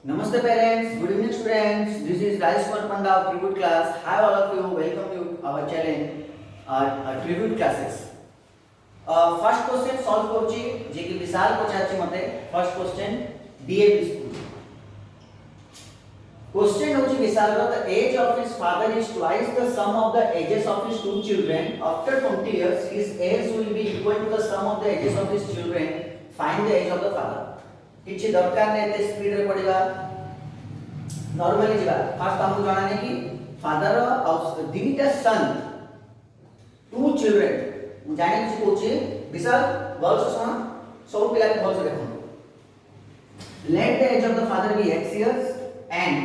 Namaste parents, good evening students. This is Rajesh Kumar Panda of Tribute class. Hi all of you, welcome you our channel Tribute classes. First question solve କରୁଛି ଯେ କି ବିଶାଲ ପଚାରିଛି ମତେ first question DAV school. Question ହେଉଛି ବିଶାଲର the age of his father is twice the sum of the ages of his two children. After 20 years his age will be equal to the sum of the ages of his children. Find the age of the father. କିଛି ଦରକାର ନାହିଁ ଏତେ speed ରେ ପଢିବା normally ଯିବା first ଆମକୁ ଜଣା ନାହିଁ କି ଫାଦର ଆଉ ଦିଟା ସନ୍ ଟୁ ଚିଲ୍ड्रेन ମୁଁ ଜାଣି କିଛି କହୁଛି ବିଶାଲ ଭଲସେ ଶୁଣ ସବୁ ପିଲା ଭଲସେ ଦେଖନ୍ତୁ let the age of the father be x years and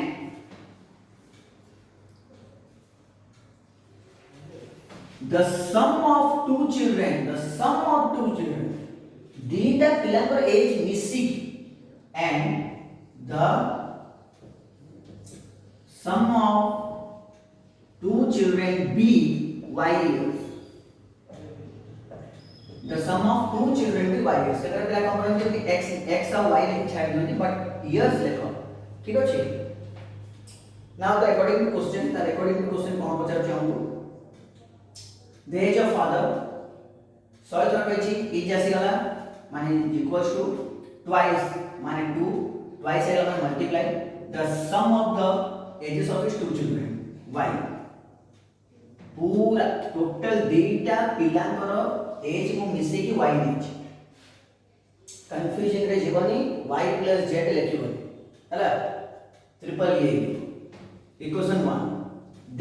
the sum of two children ଦିଟା ପିଲାଙ୍କର ଏଜ୍ ମିଶିକି and the sum of two children be y years. The sum of two children be y years. सेटा पिला कौन करते कि x और y लिख छाड़ दियो बट years लिखो ठीक अछि now the according to question कौन पचार छी हमको the age of father 100 थर कहछि एज आसी गला माने इक्वल्स टू twice माने 2 twice है माने multiply the sum of the ages of his two children y पूरा टोटल डेटा पिलांकर एज को मिसे की y दिछ कंफ्यूजन रे जीवनी y plus z लिखिबनी हला triple A equation 1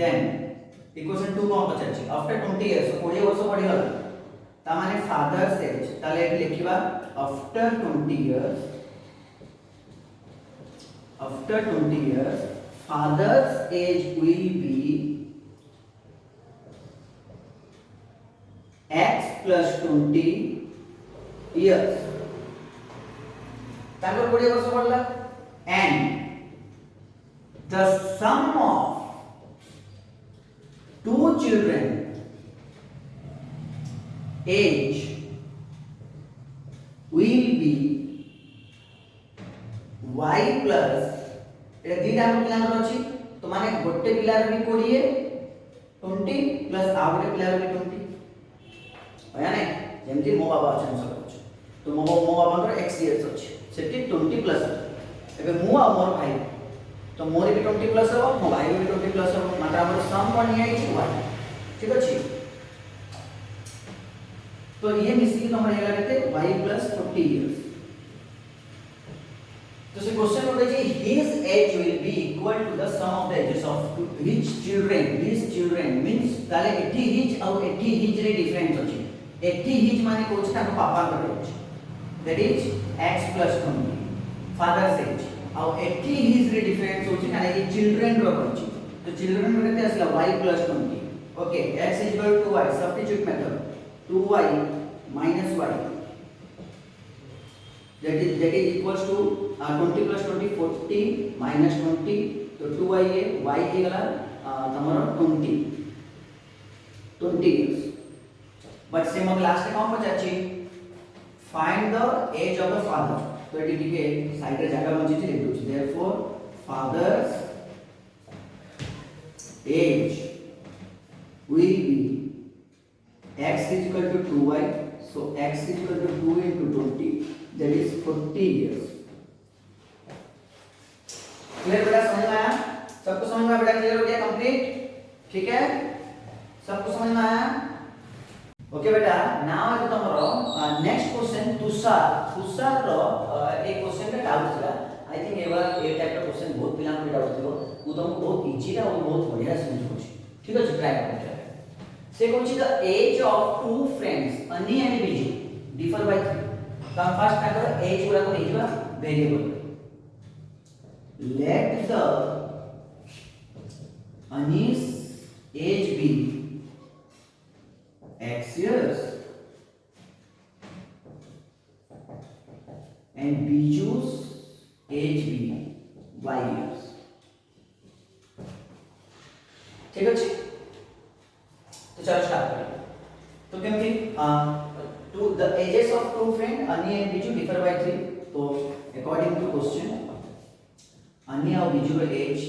then equation 2 कोन पचाछि आफ्टर 20 इयर्स 20 वर्ष पढि गला ता माने फादर्स एज ताले एठी लिखिबा after 20 years father's age will be x plus 20 years तांकर 20 वर्ष पड़ला and the sum of two children age will be y plus एटा दीटा हम पिलांकर अछि तो माने गोटे पिलार भी 20 20 प्लस आ गोटे पिलार भी 20 होया नै जेमति मो बाबा अछन सब तो मो बाबांकर x इयर्स अछि सेठी 20 प्लस एबे मु आ मोर भाई तो मोर भी 20 प्लस हो मो भाई भी 20 प्लस हो मात्र हमर सम कोन निया छि y ठीक अछि तो ये मिसिंग नंबर हेला केते y plus 40 years तो से क्वेश्चन होता है his age will be equal to the sum of the ages of his children means ताले एठी his और एठी his रे डिफरेंस अछि एठी his माने कोछ ताको पापा करे अछि that is x plus 20 father's age और एठी his रे डिफरेंस होछि काने कि children रो अछि तो children रे केते असला y plus 20 okay x is equal to y substitute method 2y minus y that is equals to 20 plus 20 40 minus 20 तो 2y है y हे गला तमरो 20 years बट से मग लास्ट कौन पचाची find the age of the father तो एटी टिके साइड रे जगह बंची थी लिख दोछि therefore father's age will be x is equal to 2y so x is equal to 2 into 20 that is 40 years clear बेटा समझ में आया सबको समझ में आया बेटा क्लियर हो गया कंप्लीट ठीक है सबको समझ में आया ओके बेटा नाउ है तमरो नेक्स्ट क्वेश्चन तुषार रो एक क्वेश्चन का डाउट था आई थिंक ए टाइप का क्वेश्चन बहुत पिला को डाउट थियो वो तुमको बहुत इजी है और बहुत बढ़िया समझ होछि ठीक है ट्राई करो से कोन the age of two friends Ani and Biju differ by 3 तो फर्स्ट ताकर एज गुरा को लेजिबा variable let the Anis age be x years and Biju's age be y years ठीक अछि तो चलो स्टार्ट करें तो केमती to the ages of two friend Ani and Biju differ by 3 तो according to question अन्य और बीजू एज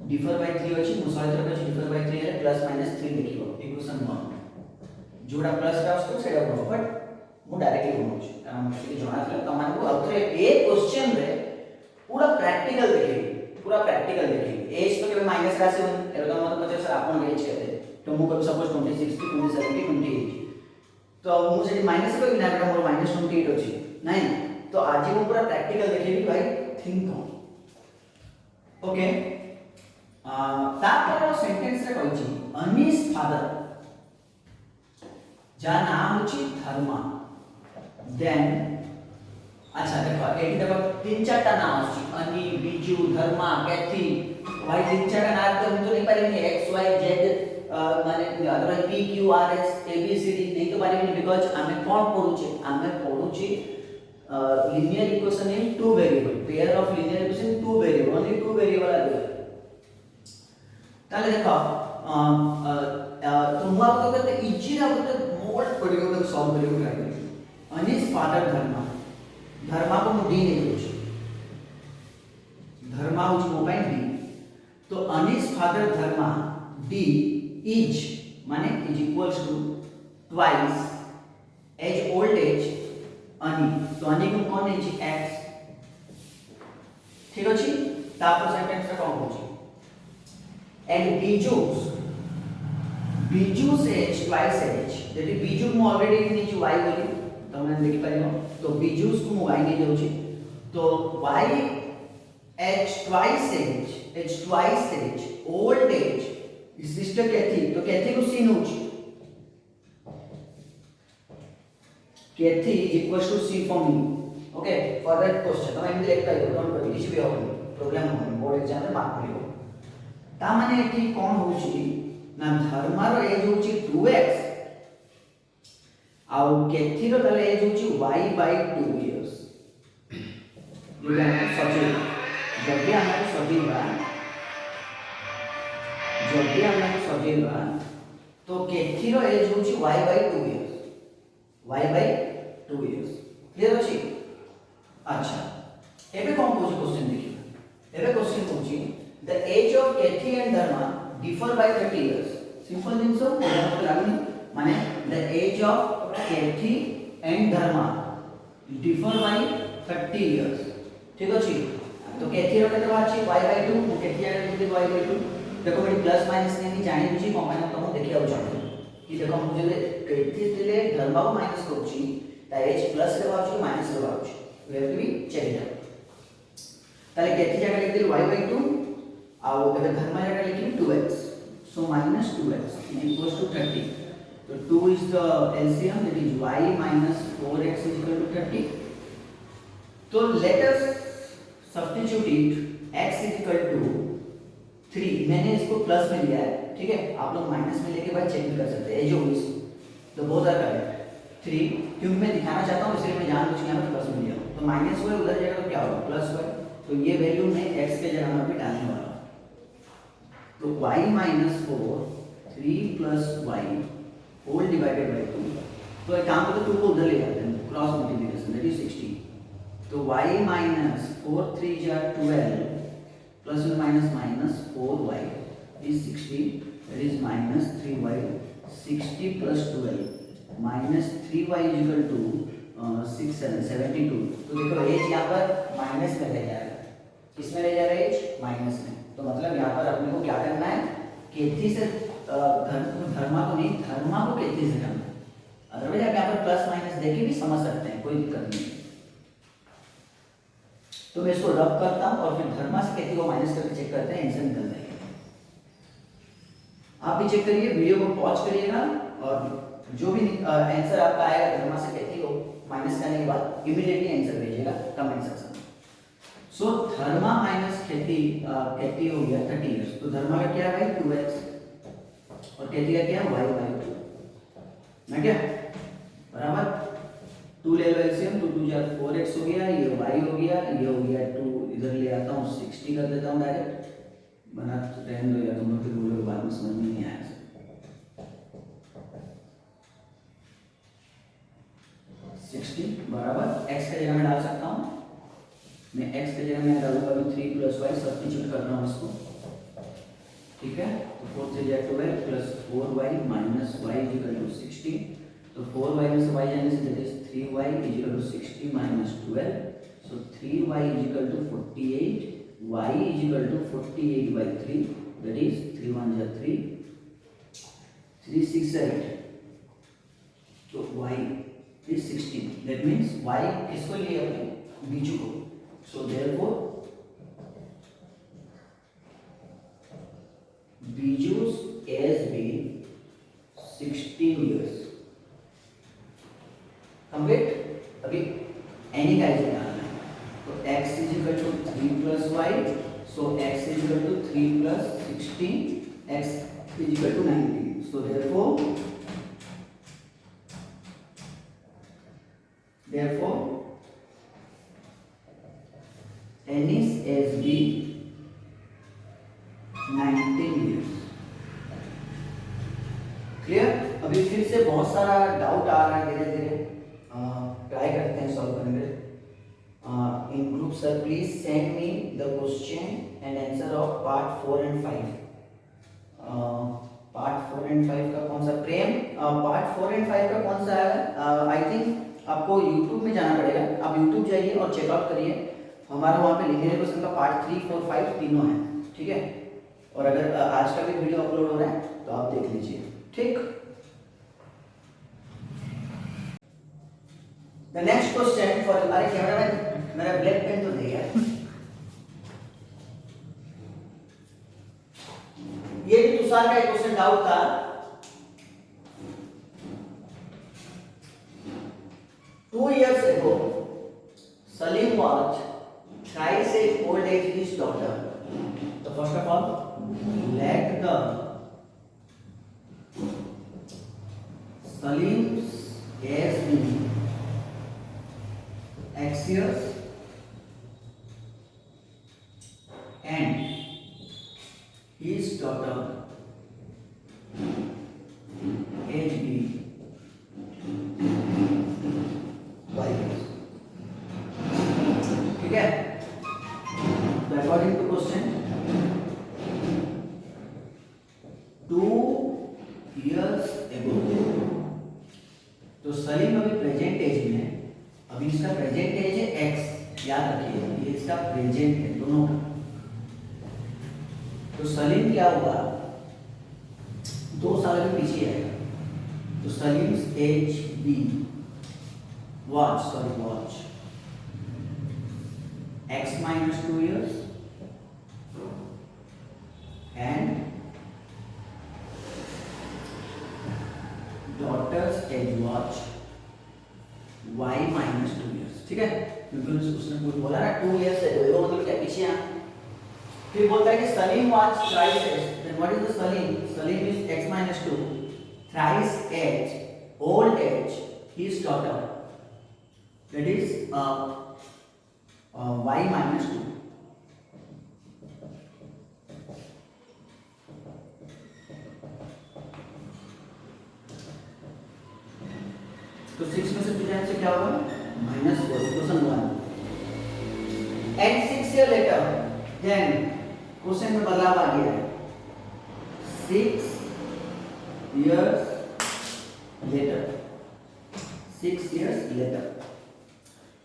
डिफर बाय 3 अछि मुसले तरफ अछि डिफर बाय 3 है प्लस माइनस 3 देखिबो इक्वेशन 1 जोड़ा प्लस का उसको सेटा बनो बट मु डायरेक्टली बनौ छी कारण मते जणा थला तमान को आउथरे ए क्वेश्चन रे पूरा प्रैक्टिकल देखेबी एज तो केबे माइनस राशि एबे तो मत पचे सर आपन एज केते तो मु कब सपोज 26 27 28 तो मु से माइनस को ना बेटा मोर माइनस 28 अछि नहीं तो आज मु पूरा प्रैक्टिकल देखेबी भाई थिंक ऑन ओके तापर सेंटेंस रे कहछि अनीस फादर जा नाम अछि धर्मा देन अच्छा देखो एटी देखो तीन चारटा नाम अछि अनी बिजू धर्मा कैथी भाई तीन चारटा नाम तो हम तो नहीं पारेंगे एक्स वाई जेड माने otherwise P Q R S A B C D नहीं तो पारेंगे बिकॉज़ हमें कोन पढुचे हमें पढुचे linear equation in two variable pair of linear equation in two variable only two variable are there ताले देखो तो हुआ तो कहते इजी ना बोलते मोड पड़ेगा तो सॉल्व करेंगे ट्राई करेंगे अनिस फादर धर्मा धर्मा को डी नहीं दोछ धर्मा उस मोबाइल डी तो अनिस फादर धर्मा डी इज माने is equals to twice as old as Ani तो अनि को कोन अछि x ठीक अछि तापर सेंटेंस रे कोन होछि and Biju's age twice as that is Biju मु ऑलरेडी नीचे y बोली तमे देखि पारियो तो बीजूस को मु y नै देउछि तो y age twice as old as sister Kathy तो केथी को सी नउछि Kethi is equals to C for me. Okay, for that question, तो मैं इनके लिखता हूँ, don't worry, किसी भी होगी, problem होगी, board exam में मार्क मिलेगा। ता माने कि कौन होची ना धर्मार एज होची 2x, और केथी रो तले एज होची y by 2 years। जो कि हमें सजेल, जब भी हमें सजेल बा, तो केथी रो एज होची y by 2 years, y by 2 years clear अछि अच्छा एबे कोन पूछ क्वेश्चन देखियो एबे क्वेश्चन पूछि the age of Kathy and Dharma differ by 30 years simple जिंस मतलब लागुनी माने the age of Kathy and Dharma differ by 30 years ठीक अछि तो केथी रो केते अछि y by 2 केथी रो केते y by 2 देखो बेटी प्लस माइनस नहीं जानि बुझी कोन माने तुम देखिया चाहते कि देखो मुझे केथी तिले धर्मा को माइनस करूची ता एज प्लस रे बाउची माइनस रे बाउची we have to be check it ताले केथी जगह लिख दिल y by 2 आ एबे धर्मा जगह लिखिन 2x so minus 2x is equals to 30 so 2 is the LCM that is y minus 4x is equal to 30 so let us substitute it x is equal to 3 मैंने इसको plus में लिया है ठीक है आप लोग माइनस में लेके बाद चेक भी कर सकते हैं जो इज तो बोथ आर करेक्ट 3 क्योंकि मैं दिखाना चाहता हूं इसलिए मैं जानबूझ के यहां पे प्लस में लिया तो माइनस हुआ उधर जाएगा तो क्या होगा प्लस हुआ तो ये वैल्यू मैं x के जगह में भी डालने वाला हूं तो y minus 4 3 plus y whole divided by 2 तो एक काम करते 2 को उधर ले जाते हैं क्रॉस मल्टीप्लिकेशन दैट इज 60 तो y minus 4 3 जा 12 plus and minus 4y is 60 that is minus 3y 60 plus 12 minus 3y is equal to 6 7 72 तो देखो एज यहाँ पर माइनस में ले जा रहा है किसमें ले जा रहा है एज माइनस में तो मतलब यहाँ पर अपने को क्या करना है केथी से धर्मा को नहीं धर्मा को केथी से करना है अदरवाइज आप यहाँ पर प्लस माइनस देके भी समझ सकते हैं कोई दिक्कत नहीं तो मैं इसको रब करता हूं और फिर धर्मा से केथी को माइनस करके चेक करते हैं आंसर निकल जाएगा आप भी चेक करिए वीडियो को पॉज करिएगा और जो भी आंसर आपका आएगा धर्मा से केथी को माइनस करने के बाद इमीडिएटली आंसर भेजिएगा कमेंट सेक्शन में सो धर्मा माइनस केथी केथी हो गया 30 इयर्स तो धर्मा का क्या है 2x और केथी का क्या है y by 2 ना क्या बराबर 2 ले लो एलसीएम तो 2 जा 4x हो गया ये y हो गया 2 इधर ले आता हूं 60 कर देता हूं डायरेक्ट बना रहने दो या तुम लोग फिर बोलोगे बाद में समझ में नहीं आया 60 बराबर x का जगह में डाल सकता हूं मैं x की जगह मैं डालूंगा अभी 3 + y सब्स्टिट्यूट कर रहा हूँ इसको, ठीक है। तो 4 3 या 12 plus 4y minus y equal to 16। तो 4y में से y जाने से that is 3y equal to 60 minus 12। So 3y equal to 48, y equal to 48/3 that is 3 1 जा 3 3 6 8। तो y is 16, that means y किसको लिए अपने बीजू को। so therefore बीजू's age been 16 years complete। अभी any का एज निकालना है, तो x is equal to 3 plus y, so x is equal to 3 plus 16, x is equal to 19, so therefore Annie's age be 19 years। Clear. अभी फिर से बहुत सारा डाउट आ रहा है, धीरे धीरे ट्राई करते हैं सॉल्व करने में। In group sir please send me the question and answer of part 4 and 5। Part 4 and 5 का कौन सा प्रेम, पार्ट 4 and 5 का कौन सा है? आई थिंक आपको YouTube में जाना पड़ेगा, आप YouTube जाइए और चेकआउट करिए, हमारा वहाँ पे लिखे क्वेश्चन का पार्ट 3 4 5 तीनों है, ठीक है। और अगर आज का भी वीडियो अपलोड हो रहा है तो आप देख लीजिए, ठीक। द नेक्स्ट क्वेश्चन फॉर, अरे कैमरामैन मेरा ब्लैक पेन तो दे यार। ये भी तुषार का एक क्वेश्चन डाउट था। Two years ago, Salim was thrice as old as his daughter. So first of all, let the Salim's age be X years and his daughter age be ठीक है। तो according to question 2 years ago, तो सलीम अभी present as में है, अभी इसका present as है x, याद रखिए ये इसका प्रेजेंट है दोनों का। तो सलीम क्या हुआ, 2 साल के पीछे आएगा, तो सलीम्स एज बी वॉच x minus 2 years and daughter's age watch y minus 2 years, ठीक है। क्योंकि उसने कुछ बोला ना 2 years है, तो मतलब क्या पीछे आ। फिर बोलता है कि Salim was thrice age, then what is the Salim is x minus 2, thrice age, old age, his daughter, that is y minus 2। तो 6 में से 2 जाने से क्या होगा, -4, question 1। And 6 years later, then question में बदलाव आ गया है, 6 years later, 6 years later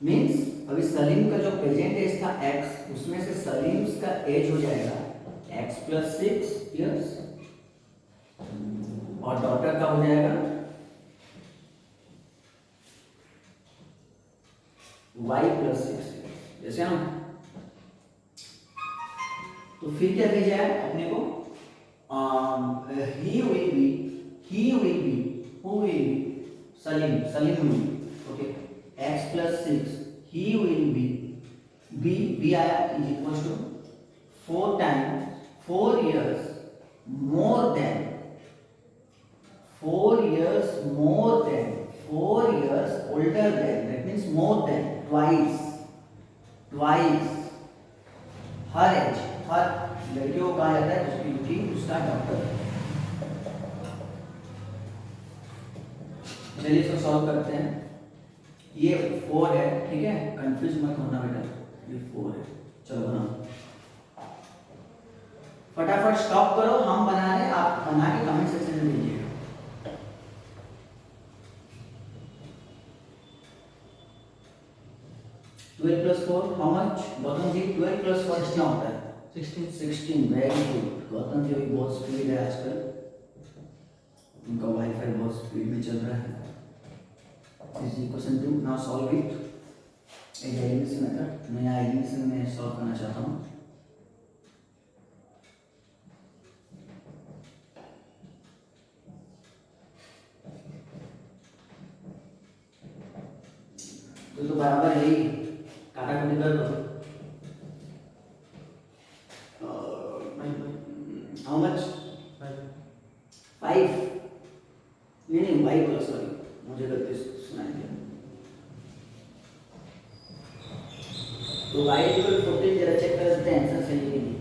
means अभी सलीम का जो प्रेजेंट एज था x, उसमें से सलीम का एज हो जाएगा x + 6 years और डॉटर का हो जाएगा y + 6 years, जैसे ना। तो फिर क्या भेजा है अपने को, he will be Salim will, okay, x + 6, he will be b आया is equals to 4 times 4 years more than 4 years older than, that means more than, twice her age, हर लड़कियों को कहा जाता है जिसकी ड्यूटी उसका डॉक्टर। चलिए इसको सॉल्व करते हैं। ये 4 है, ठीक है, कंफ्यूज मत होना बेटा। ये 4 है। चलो बनाओ, फटाफट स्टॉप करो, हम बना रहे हैं, आप बना के कमेंट सेक्शन में दीजिएगा। 12 plus 4 how much? Gautam ji 12 plus 4 कितना होता है? 16। वेरी गुड गौतम जी, बहुत स्पीड है आजकल, उनका वाईफाई बहुत स्पीड में चल रहा है। This is question 2, now solve it. एक एलिमिनेशन मेथड, मैं यहाँ एलिमिनेशन में सॉल्व करना चाहता हूँ। तो बराबर है, काटा कुटी कर दो। How much? 5। नहीं वाई बोला, सॉरी मुझे गलती से सुनाई दिया। तो y इक्वल 14, जरा चेक कर लेते हैं आंसर सही है कि नहीं।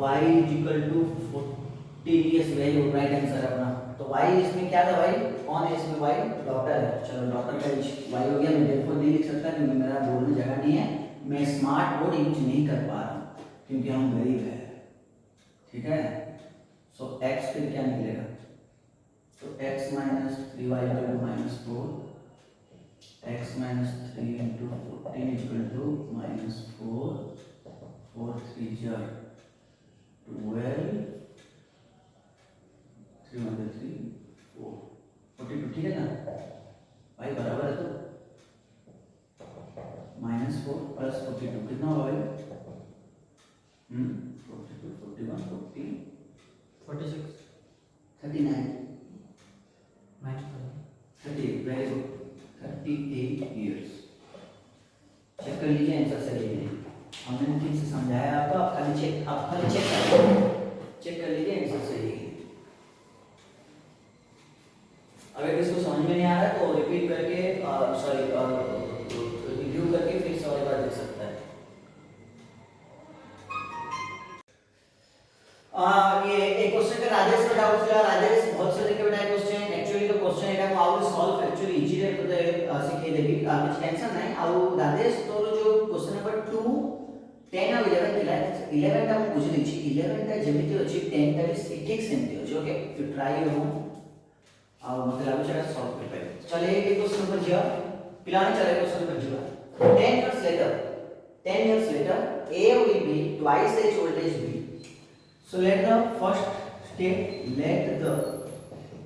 y equal to 14, yes very good, right answer है अपना। तो y इसमें क्या था, y कौन है इसमें, y डॉक्टर है। चलो डॉक्टर का y हो गया। मैं देयरफॉर नहीं लिख सकता क्योंकि मेरा बोर्ड में जगह नहीं है, मैं स्मार्ट बोर्ड यूज नहीं कर पा रहा क्योंकि हम गरीब है, ठीक है। सो x फिर क्या निकलेगा, तो x minus 3y equal to minus 4, x minus 3 into 14 equal to minus 4, 4 3 जार 12, 3 1 3 4 42, ठीक है ना भाई, बराबर है। तो माइनस 4 प्लस 42 कितना होगा भाई? 42 41 40 46 39 9 38, वेरी गुड, 38 इयर्स। चेक कर लीजिए आंसर सही है, हमने ठीक से समझाया आपको, आप खाली चेक कर लीजिए आंसर सही है। अगर किसको समझ में नहीं आ रहा है तो रिपीट करके रिव्यू करके फिर से और एक बार देख सकता है। ये एक क्वेश्चन का राजेश का डाउट था। राजेश बहुत से देखे बेटा क्वेश्चन, एक्चुअली तो क्वेश्चन है how to solve actually easy रे तो सीखे देगी, कुछ टेंशन नहीं। ଆଉ राजेश तो जो क्वेश्चन नंबर 2 10 ଆଉ 11 ଥିଲା, 11 ଟା ମୁଁ ବୁଝି ଦେଇଛି, 11 ଟା ଯେମିତି ଅଛି 10 ଟା ବି ଠିକ ସେମିତି ଅଛି। Okay you try your home, ଆଉ ମତେ ଲାଗୁଛି ଏଟା ସଲ୍ଭ କରିପାରିବେ। चलिए ये क्वेश्चन नंबर जिया पिलाने चले question number Jiya. 10 years later a will be twice age old as b. So let the first step, let the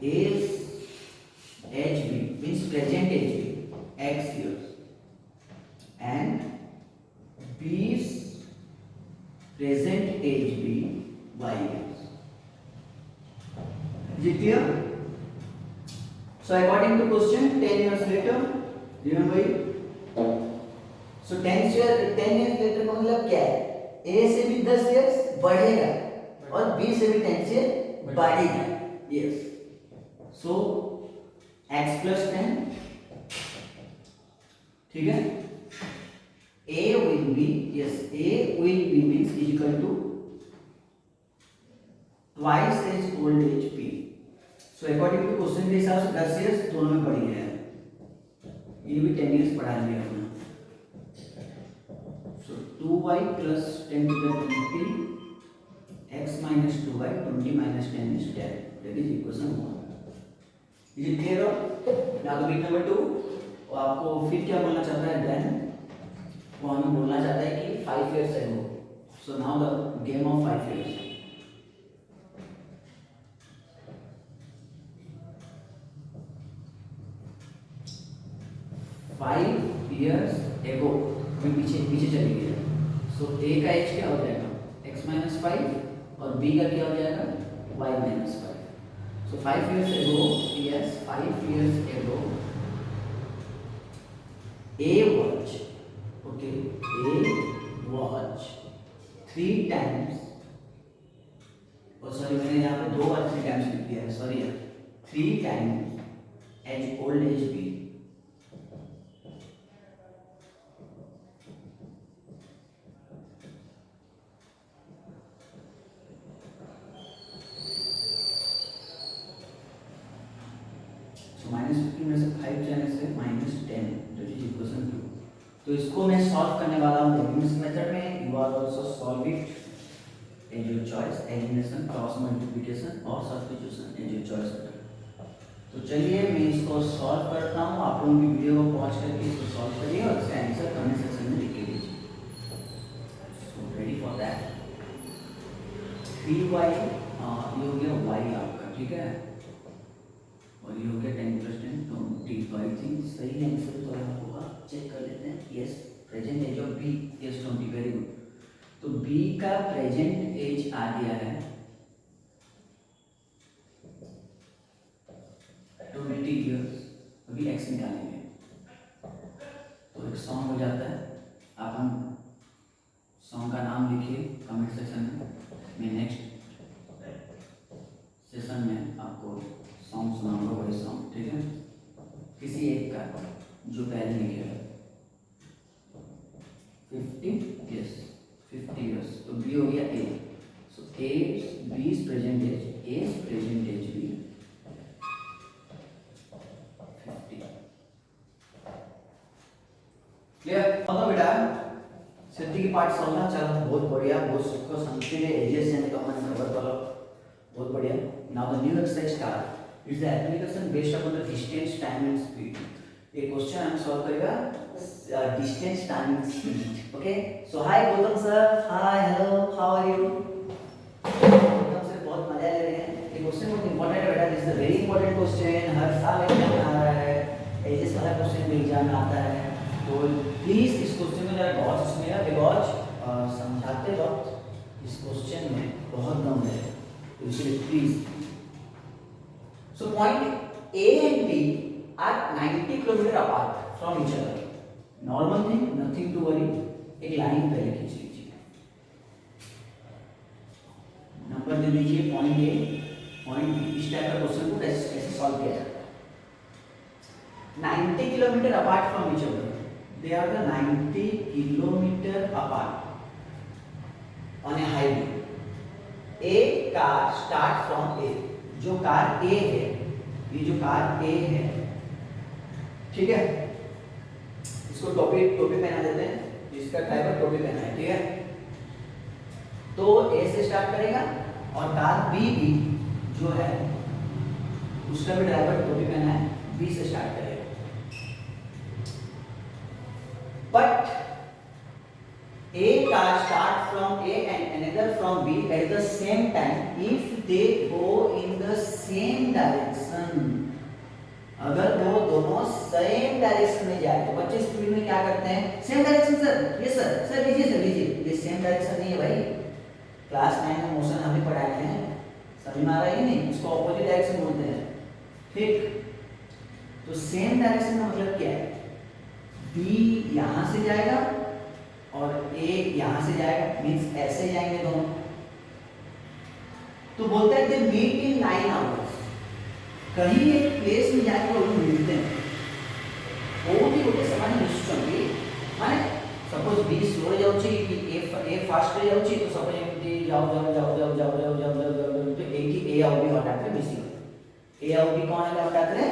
age be means present age be x years and b's present age be y years. Is it clear? So according to question 10 years later, remember it? So 10 years later का मतलब क्या है, a से भी 10 years बढ़ेगा और b से भी 10 से बढ़ेगा। यस, सो x plus 10, ठीक है। a will be, yes, a will be means is equal to twice as old age b. So according to question के हिसाब से 10 years दोनों में बढ़ गया है, ये भी 10 years बढ़ा लिया हमने। So 2y plus 10 to the 20, x minus 2y, 20 minus 10 is 10. That is equation 1. Is it clear? Now the bit number 2, वो आपको फिर क्या बोलना चाहता है then? वो हमें बोलना चाहता है कि 5 years ago. So now the game of 5 years. Five years ago में पीछे चली गई है। सो ए का एज क्या हो जाएगा, x माइनस 5 और b का क्या हो जाएगा, y minus 5। So 5 years ago, yes 5 years ago a watch, okay, a watch 3 times, और सॉरी मैंने यहाँ पे 2 और 3 टाइम्स लिख दिया है, सॉरी यार, 3 times as old as b. Minus 15 में से 5 जाने से -10, दैट इज इक्वेशन 2। तो इसको मैं सॉल्व करने वाला हूँ लेबनिज मेथड में. You are also solve it as your choice. Elimination, cross multiplication और सब्स्टिट्यूशन एज योर चॉइस. तो चलिए मैं इसको सॉल्व करता हूँ. आप लोग भी वीडियो को पॉज करके इसको सॉल्व करिए और इसका आंसर कमेंट सेक्शन में लिख के दीजिए. So ready for that. P Y ये हो गया वाई आपका, ठीक है, और ये हो गया 10% 20. तो आई थिंक सही आंसर तो यहाँ होगा. चेक कर लेते हैं. Yes, present age of B is 20. Very good. तो बी का प्रेजेंट एज आ गया है 20 ईयर्स. अभी एक्स निकालेंगे तो एक सॉन्ग हो जाता है. आप हम सॉन्ग का नाम लिखिए कमेंट सेक्शन में. मैं नेक्स्ट सेशन में आपको सॉन्ग सुनाऊंगा, वही सॉन्ग, ठीक है, किसी एक का जो पहले लिखेगा. 50, यस 50 ईयर्स. तो बी हो गया A. So A B is present age, A is present age B 50. Clear? अब बेटा सिद्धि की पार्ट समझना. चलो बहुत बढ़िया, बहुत सुख संस्कृत एजेस एंड कॉमन कवर करो. बहुत बढ़िया. Now the new exercise start. It's the application based upon the distance, time and speed. ये क्वेश्चन हम सॉल्व करेगा distance, time and speed. Okay. So hi Gautam sir. Hi, hello, how are you? Gautam sir बहुत मजा ले रहे हैं. ये question बहुत इंपॉर्टेंट है बेटा. This is a very important question. हर साल एग्जाम में आ रहा है. एजेस वाला क्वेश्चन भी एग्जाम में आता है. तो प्लीज इस क्वेश्चन में जरा गौर से सुनिएगा, बिकॉज समझाते वक्त इस क्वेश्चन में बहुत दम है. तो इसलिए please. So point A and B are 90 kilometre apart from each other. Normal thing, nothing to worry. एक लाइन पहले खींच लीजिए. नंबर दे दीजिए पॉइंट ए, पॉइंट बी. इस टाइप का क्वेश्चन को कैसे सॉल्व किया जाए. 90 kilometre apart from each other. They are the 90 kilometer apart on a highway. A car start from A. जो कार A है, ये जो कार A है, ठीक है, इसको टोपी पहना देते हैं. जिसका ड्राइवर टोपी पहना है, ठीक है, तो A से स्टार्ट करेगा और कार B भी जो है उसका भी ड्राइवर टोपी पहना है, B से स्टार्ट करेगा. But a car start from A and another from B at the same time if they go in the same direction. अगर वो दोनों सेम डायरेक्शन में जाए तो बच्चे स्पीड में क्या करते हैं? Same direction sir. ये सर लीजिए सर लीजिए. ये सेम डायरेक्शन नहीं है भाई. क्लास 9 में मोशन हमें पढ़ाए हैं, समझ में आ रहा है नहीं? उसको ऑपोजिट डायरेक्शन बोलते हैं, ठीक. तो सेम डायरेक्शन का मतलब क्या है? B यहाँ से जाएगा और A यहाँ से जाएगा, मीन्स ऐसे जाएंगे दोनों. तो बोलता है कि मीट इन 9 आवर्स. कहीं एक प्लेस में जाके वो लोग मिलते हैं. कोई गोटे ସେମାନେ ମିଶୁଛନ୍ତି. ମାନେ ସପୋଜ B ସ୍ଲୋ ଯାଉଛି କି A ଫାଷ୍ଟ ରେ ଯାଉଛି, ତ ସପୋଜ ଏମିତି ଯାଉ ତ ଏଇଠି A ଆଉ B ହଠାତ୍ ରେ ମିଶିଗଲେ. A ଆଉ B କ'ଣ ହେଲେ ହଠାତ୍ ରେ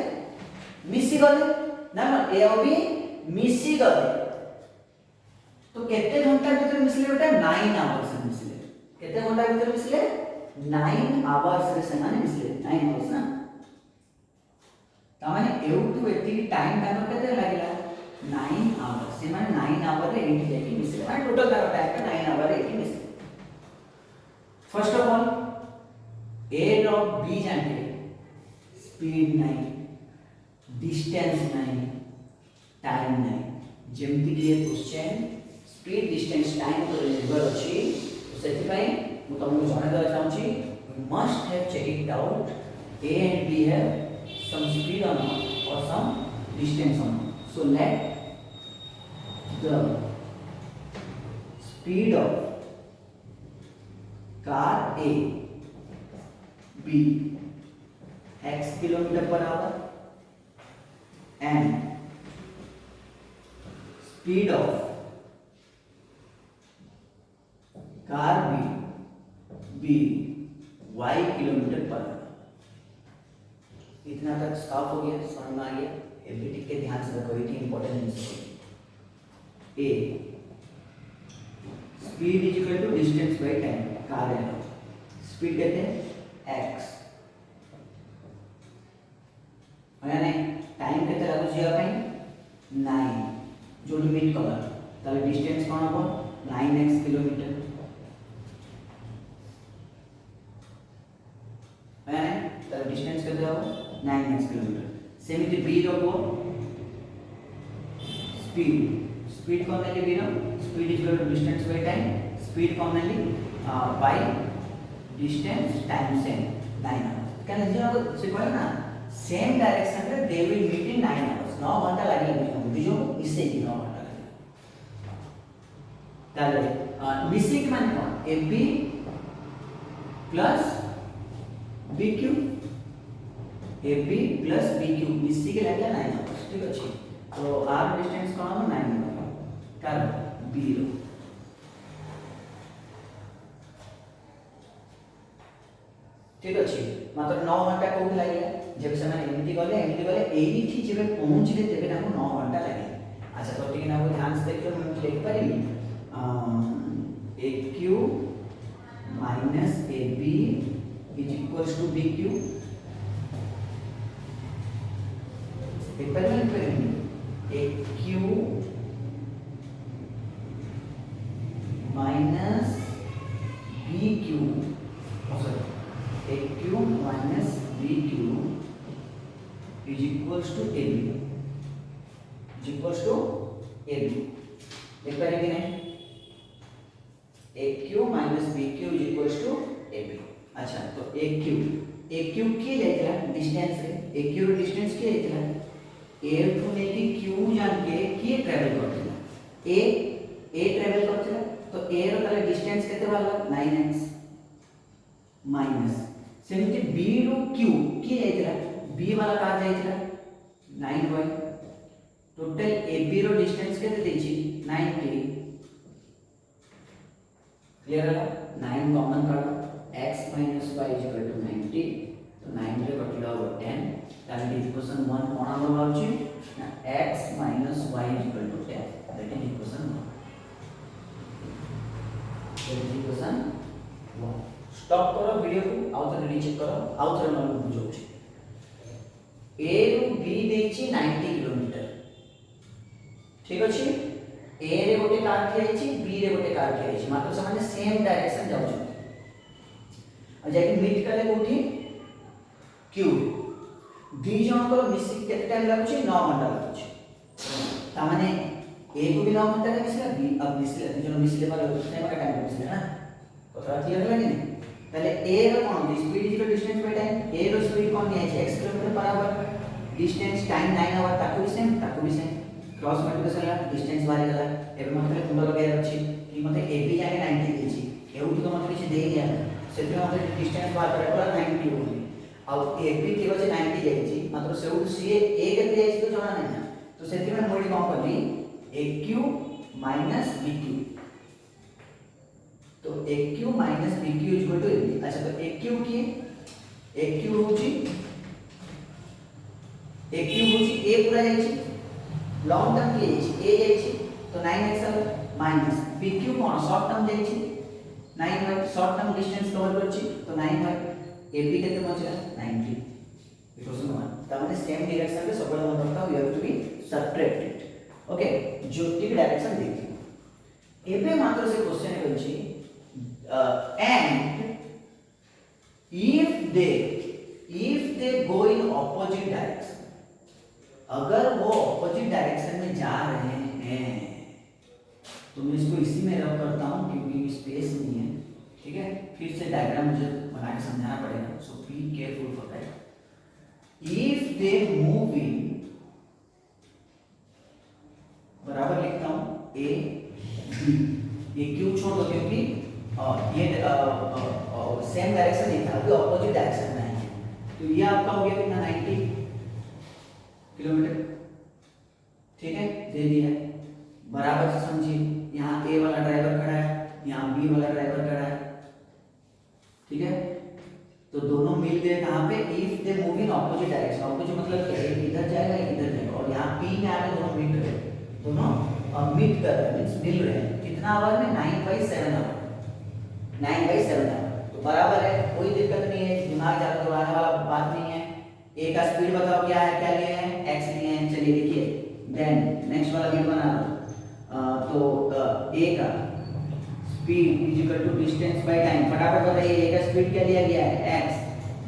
ମିଶିଗଲେ ନା A ଆଉ B मिसी गले. तो केते घंटा भीतर मिसले बेटा? 9 आवर्स से मिसले. केते घंटा भीतर मिसले? 9 आवर्स रे सेमाने मिसले. 9 आवर्स ना. तामाने एउटु एति टाइम केते लागिला? 9 आवर्स. सेमाने 9 आवर रे एठी जाके मिसले. माने टोटल तार टाइम का 9 आवर रे एठी मिसले. First of all A dot B जानते. स्पीड 9, डिस्टेंस 9, टाइम नहीं. जेमती कि ये क्वेश्चन स्पीड, डिस्टेंस, टाइम पर निर्भर अछि. तो सेति पई मु तुमको जणा देबा चाहूची, you must have check it out. A and B have some speed or not or some distance or not. So let the speed of car A be x kilometer per hour and speed of car B y kilometre per our. इतना तक साफ हो गया, समझ में आ गया. Every टिक के ध्यान से रखो, ये इंपॉर्टेंट है. A speed is equal to distance by time कार है स्पीड कहते हैं x মানে টাইম কেতে লাগুଛି ଯିବା ପାଇଁ 9 ଯୋଉଠି ମିଟ୍ କଲା ତାହେଲେ डिस्टेंस कोन হ'ব 9x किलोमीटर ମାନେ ତାର डिस्टेंस କେତେ ହେବ 9x किलोमीटर सेमिति b ର को स्पीड कोन नेली b ର speed is equal to distance by time speed कोन नेली बाय डिस्टेंस टाइम सेम 9 कारण जे से कहले ना सेम डायरेक्शन रे they will meet in 9 hours 9 घंटा लागले बीजो इससे की 9 घंटा लागले ताले मिसिंग माने कोन AB plus BQ AB plus BQ मिसी के लागला 9 आवर्स ठीक अछि तो आर डिस्टेंस कोन 9 आवर्स कार B रो ठीक अछि मात्र 9 घंटा कोन लागला जब से मैंने एमटी गले एठी जेबे पहुंचले तेबे नाको 9 घंटा लागे अच्छा तो ठीक नाको ध्यान से देखियो मैं लिख पारिबी AQ minus AB is equals to BQ paper में करेंगे AQ minus BQ sorry AQ minus BQ is equals to AB is equals to AB देख पा रहे कि नहीं AQ minus BQ is equals to AB अच्छा तो AQ की लेखला डिस्टेंस रे AQ रो डिस्टेंस की लेखला A टू नेकी Q जान के की ट्रैवल करथिला A ट्रैवल करथिला तो A रो ताले डिस्टेंस केते वाला 9x माइनस सेमिति B रो Q की लेखला B वाला कहा जायतिला 9y टोटल AB रो डिस्टेंस केते देछि 90 क्लियर है 9 कॉमन काढो x y = 90 तो 9 रे कटिला 10 ताले इक्वेशन 1 कोन आलो बाउची x - y = 10 that is equation 1 that is equation 1 stop करो वीडियो को आउ तो रीचेक करो आउ तो मैं बुझौछि A रू B देछि 90 किलोमीटर ठीक अछि A रे गोटे कार खेछि B रे गोटे कार खेछि मात्र समान सेम डायरेक्शन जाउछ अब जाके मीट करे कोठी Q दी जण को मिसी केते टाइम लागुछि 9 घंटा लागुछि ता माने A को भी 9 घंटा मिसिला B अब मिसिला दी जण मिसिले बारे सेम टाइम मिसिला ना कथा क्लियर होला कि नहीं ताले A रो कोन speed is equal distance by time A रो स्पीड कोन है x kilometre per hour distance time 9 hour ताको भी सेम क्रॉस मल्टीप्लिकेशन ला डिस्टेंस बारे गला एबे मते कुंड लगे अछि कि मते AB जाके 90 देछि एउठी तो मते किछ देई दिया सेते मते डिस्टेंस बार करे पड़ा 90 होली आ AB के वचे 90 जाइछि मात्र सेउठ सीए A केते जाइछि तो जणा नै तो सेति में मोडी कोन करली AQ माइनस BQ तो AQ minus BQ is equal to AB अच्छा तो AQ की AQ होची AQ होची A पूरा जाइछि लॉन्ग टर्म के जाइछि A जाइछि तो 9x माइनस BQ कोन शॉर्ट टर्म जाइछि 9y short term distance cover करछि तो 9y AB केते पहुंचला 90 इक्वेशन 1 ता माने सेम डायरेक्शन रे सबले मन रखता you have to be subtracted okay ज्योतिक डायरेक्शन देखि एबे मात्र से क्वेश्चन कहछि and if they go in opposite direction अगर वो ऑपोजिट डायरेक्शन में जा रहे हैं तो मैं इसको इसी में रब करता हूं क्योंकि स्पेस नहीं है ठीक है फिर से डायग्राम मुझे बना के समझाना पड़ेगा so be careful for that if they move in बराबर लिखता हूं ए बी ये क्यों छोड़ दो क्योंकि ये सेम डायरेक्शन नहीं था अभी ऑपोजिट डायरेक्शन में है तो ये आपका हो गया कितना 90 किलोमीटर ठीक है दे दिया बराबर से समझिए यहाँ A वाला ड्राइवर खड़ा है यहाँ B वाला ड्राइवर खड़ा है ठीक है तो दोनों मिल गए कहाँ पे if they move in opposite direction opposite मतलब क्या है इधर जाएगा इधर जाएगा और यहाँ P में आके दोनों मीट कर रहे हैं मीन्स मिल रहे हैं कितना आवर में 9/7 आवर, 9/7 आवर। तो बराबर है, कोई दिक्कत नहीं है, दिमाग ज्यादा दौड़ाने वाला बात नहीं है। ए का स्पीड बताओ क्या है, क्या लिए हैं, x लिए हैं। चलिए लिखिए, देन नेक्स्ट वाला बिट बना लो। तो ए का speed is equal to distance by time. फटाफट बताइए, ए का स्पीड क्या लिया गया है, x,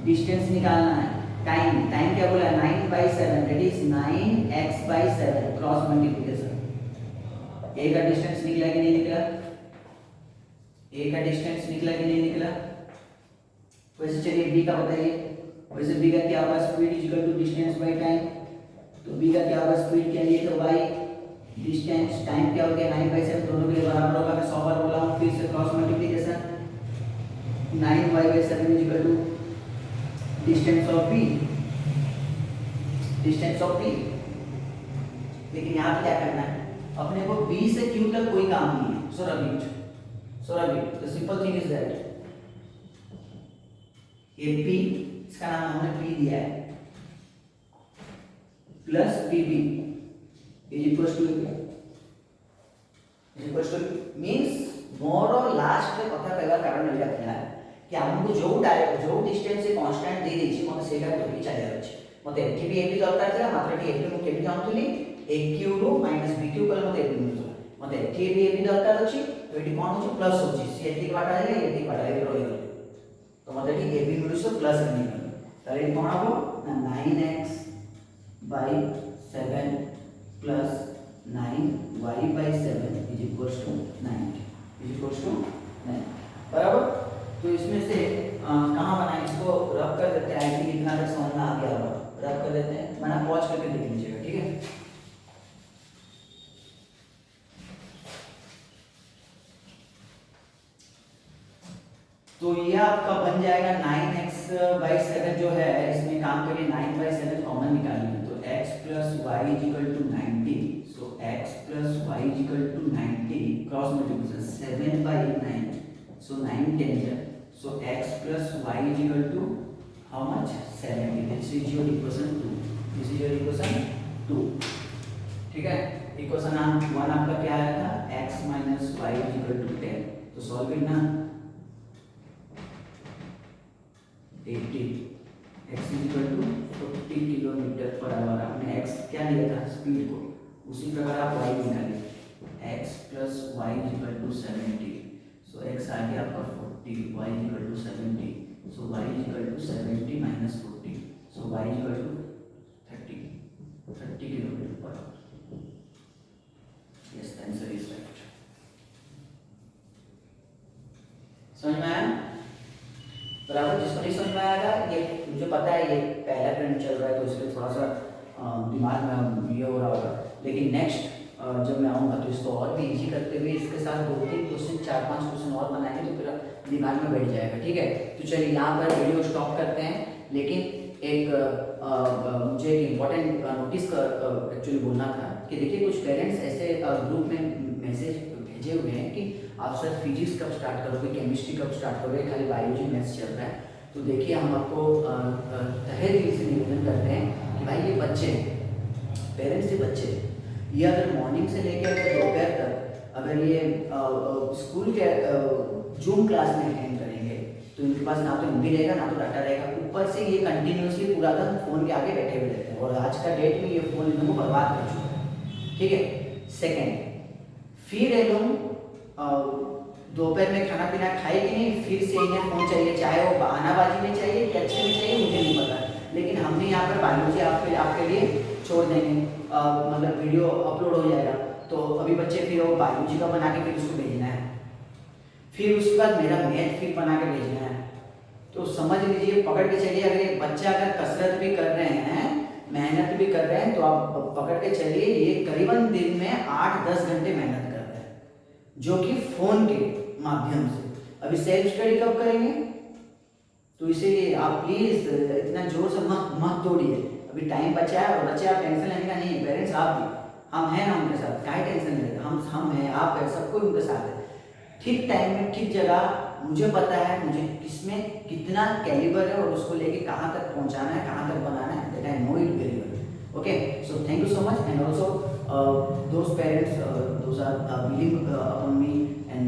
डिस्टेंस निकालना है, टाइम, टाइम क्या बोला है 9/7, that is 9x/7 cross multiplication. A का डिस्टेंस निकला कि नहीं निकला, ए का डिस्टेंस निकला कि नहीं निकला। वैसे चलिए बी का बताइए, वैसे बी का क्या होगा, speed is equal to distance by time. तो बी का क्या होगा, स्पीड क्या लिए थे y, डिस्टेंस, टाइम क्या हो गया 9/7, दोनों के लिए बराबर होगा। मैं 100 बार बोला हूं, फिर से cross multiplication, 9y/7 is equal to distance of b, distance of b। लेकिन यहाँ पे क्या करना है, अपने को b से q तक कोई काम नहीं है। सो रबिट, the simple thing is that ये p, इसका नाम हमने p दिया है, plus pb is equals to means more और लास्ट रे कथा कहबार कारण एटा थिला कि हमको जो डिस्टेंस से कांस्टेंट दे देछि मते सेटा धरि चली अछि। मते एठी भी एठी दरकार थिला, मात्र एठी एठी मु केबी जानथुली aq रो माइनस bq कले मते एठी मिलतो। मते एठी भी एठी दरकार अछि, तो एठी कोन होछि प्लस होछि, सी एठी बाटा हेले एठी बाटा हेले रहि गले। तो मते एठी ab मिलुसो प्लस एठी मिलतो, ताले एठी कोन हबो ना 9x/7 plus 9y/7 is equals to 9 बराबर। तो इसमें से कहाँ बनाए, इसको रब कर देते हैं। आई थिंक इतना तक समझ में आ गया होगा, रब कर देते हैं, मैंने पॉज करके देख लीजिएगा, ठीक है। तो ये आपका बन जाएगा 9x/7 जो है, इसमें काम करिए 9/7 कॉमन निकालिए, तो x + y = 90। So x + y = 90 cross multiplication 7/9, so 9 10, so x + y = how much 70। This is your equation 2, this is your equation 2, ठीक है। इक्वेशन 1 आपका क्या आया था, x - y = 10। तो सॉल्व करना 80, x = 40 km/h। आपने x क्या लिया था, स्पीड को, उसी प्रकार आप y निकालिए, x + y = 70। सो x आ गया आपका 40, y = 70, so y = 70 - 40, so y = 30 km/h। Yes, the answer is right. समझ में आया बराबर। जिसको नहीं समझ में आएगा, ये मुझे पता है ये पहला ट्रेंड चल रहा है, तो इसलिए थोड़ा सा दिमाग में ये हो रहा होगा, लेकिन नेक्स्ट जब मैं आऊँगा तो इसको और भी इजी करते हुए इसके साथ 2-3 क्वेश्चन, 4-5 क्वेश्चन और बनाएंगे, तो फिर दिमाग में बैठ जाएगा, ठीक है। तो चलिए यहाँ पर वीडियो स्टॉप करते हैं, लेकिन मुझे एक इम्पॉर्टेंट नोटिस एक्चुअली बोलना था कि देखिए कुछ पेरेंट्स ऐसे ग्रुप में मैसेज भेजे हुए हैं कि आप सर फिजिक्स कब स्टार्ट करोगे, केमिस्ट्री कब स्टार्ट करोगे, खाली बायोलॉजी मैथ्स चल रहा है। तो देखिए हम आपको तहे दिल से निवेदन करते हैं कि भाई ये बच्चे, पेरेंट्स के बच्चे, ये अगर मॉर्निंग से लेकर दोपहर तक अगर ये स्कूल के जूम क्लास में अटेंड करेंगे, तो इनके पास ना तो एमबी रहेगा ना तो डाटा रहेगा, ऊपर से ये कंटिन्यूसली पूरा दिन फोन के आगे बैठे हुए रहते हैं, और आज का डेट में ये फोन इनको बर्बाद कर चुका है, ठीक है। सेकेंड, फिर ये लोग दोपहर में खाना पीना खाए कि नहीं, फिर से इन्हें फोन चाहिए, चाहे वो बहानाबाजी में चाहिए कि अच्छे में चाहिए, मुझे नहीं पता, लेकिन हमने यहाँ पर बायोलॉजी आपके लिए छोड़ देंगे, मतलब वीडियो अपलोड हो जाएगा, तो अभी बच्चे फिर वो बायोलॉजी का बना के फिर उसको भेजना है, फिर उसके बाद मेरा मैथ फिर बना के भेजना है। तो समझ लीजिए, पकड़ के चलिए, अगर एक बच्चा अगर कसरत भी कर रहे हैं, मेहनत भी कर रहे हैं, तो आप पकड़ के चलिए ये करीबन दिन में 8-10 घंटे मेहनत कर रहे हैं, जो कि फोन के माध्यम से। अभी सेल्फ स्टडी कब करेंगे, तो इसीलिए आप प्लीज इतना जोर से मत दौड़िए, अभी टाइम बचा है, और बच्चे आप टेंशन लेने का नहीं है, पेरेंट्स आप भी, हम हैं ना उनके साथ, काहे टेंशन लेते, हम हैं, आप है, सब कोई उनके साथ है। ठीक टाइम में ठीक जगह, मुझे पता है मुझे किसमें कितना कैलिबर है, और उसको लेके कहाँ तक पहुँचाना है, कहाँ तक बनाना है, that I know it very well. Okay, so thank you so much, and also those parents those are believe upon me and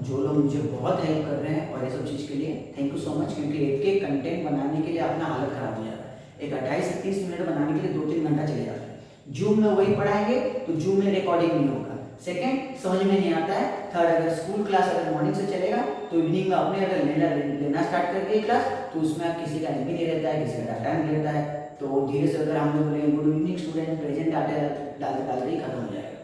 जो लोग मुझे बहुत हेल्प कर रहे हैं और ये सब चीज़ के लिए थैंक यू सो मच, क्योंकि एक कंटेंट बनाने के लिए अपना हालत खराब हो जाता है। एक 28 से 30 मिनट बनाने के लिए 2-3 घंटा चले जाता है। जूम में वही पढ़ाएंगे तो जूम में रिकॉर्डिंग नहीं होगा। सेकंड, समझ में नहीं आता है। थर्ड, अगर स्कूल क्लास अगर मॉर्निंग से चलेगा तो इवनिंग में अपने अगर लेना स्टार्ट कर दिए क्लास तो उसमें आप किसी का भी नहीं रहता है, किसी का डाटा नहीं रहता है। तो धीरे से अगर हम लोग बोलेंगे good evening student, present data डालते डालते ही खत्म हो जाएगा।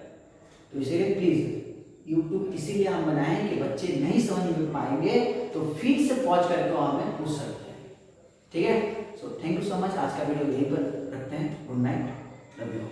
तो इसीलिए प्लीज़ यूट्यूब इसीलिए हम बनाए हैं कि बच्चे नहीं समझ में पाएंगे तो फिर से पॉज करके वो हमें पूछ सकते हैं। ठीक है, सो थैंक यू सो मच। आज का वीडियो यहीं पर रखते हैं। Good night, love you.